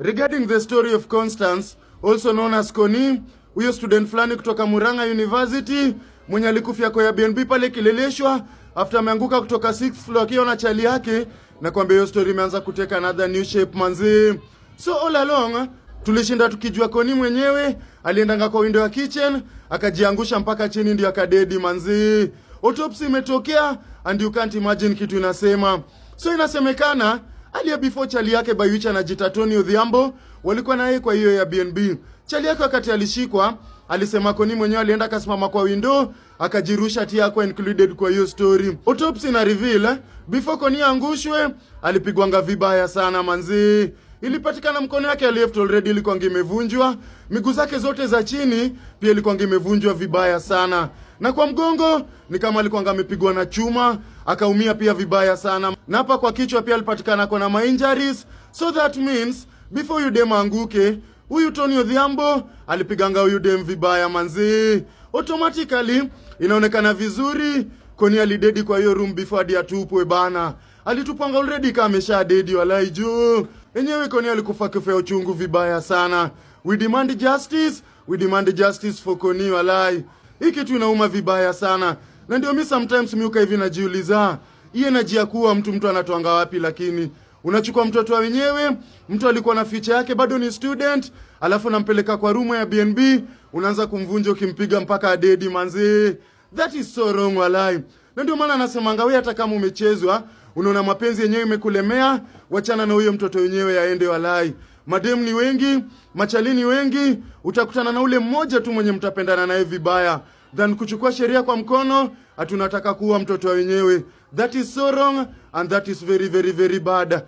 Regarding the story of Constance, also known as Connie, huyo student fulani kutoka Murang'a University mwenye alikufia kwa BNB pale Kileleshwa after ameanguka kutoka 6th floor akiwa na chali yake, na kwamba hiyo story imeanza kuteka another new shape manzi. So all along tulishinda tukijua Connie mwenyewe aliendanga kwa window ya kitchen akajiangusha mpaka chini ndio akadedi manzi. Autopsy imetokea and you can't imagine kitu inasema. So inasemekana alia before chali yake by which anajita Tony Odhiambo walikuwa na yeye kwa hiyo ya BNB. Chali yake wakati alishikwa alisema Connie mwenyewe alienda kasimama kwa window akajirusha tia yako included kwa hiyo story. Autopsy na reveal before Connie angushwe alipigwanga vibaya sana manzi. Ilipatikana mkono yake left already ilikuwa imevunjwa, miguu zake zote za chini pia ilikuwa imevunjwa vibaya sana, na kwa mgongo ni kama alikuwa amepigwa na chuma akaumia pia vibaya sana, na hapa kwa kichwa pia alipatikana kuna ma injuries. So that means before you dem anguke huyu Tony Odhiambo alipiganga huyu dem vibaya manzi. Automatically inaonekana vizuri Connie alidedi kwa hiyo room before hadi atupwe bana. Alitupanga already kama amesha dedi walai juu. Enyewe Connie alikufa kifo ya uchungu vibaya sana. We demand justice for Connie walai. Hii kitu inauma vibaya sana. Na ndio mimi sometimes miuka hivi najiuliza, hii energy ya kuwa mtu anatoanga wapi? Lakini unachukua mtoto wa wenyewe, mtu alikuwa na future yake bado ni student, alafu unampeleka kwa room ya BNB, unaanza kumvunja ukimpiga mpaka dedi manzi. That is so wrong walai. Na ndio maana nasemanga wewe hata kama umechezwa, unaona mapenzi yenyewe imekulemea, wachana na huyo mtoto wenyewe yaende walai. Madem ni wengi, machalini wengi, utakutana na ule mmoja tu mwenye mtapendana naye vibaya than kuchukua sheria kwa mkono atunataka kuwa mtoto wenyewe. That is so wrong and that is very very very bad.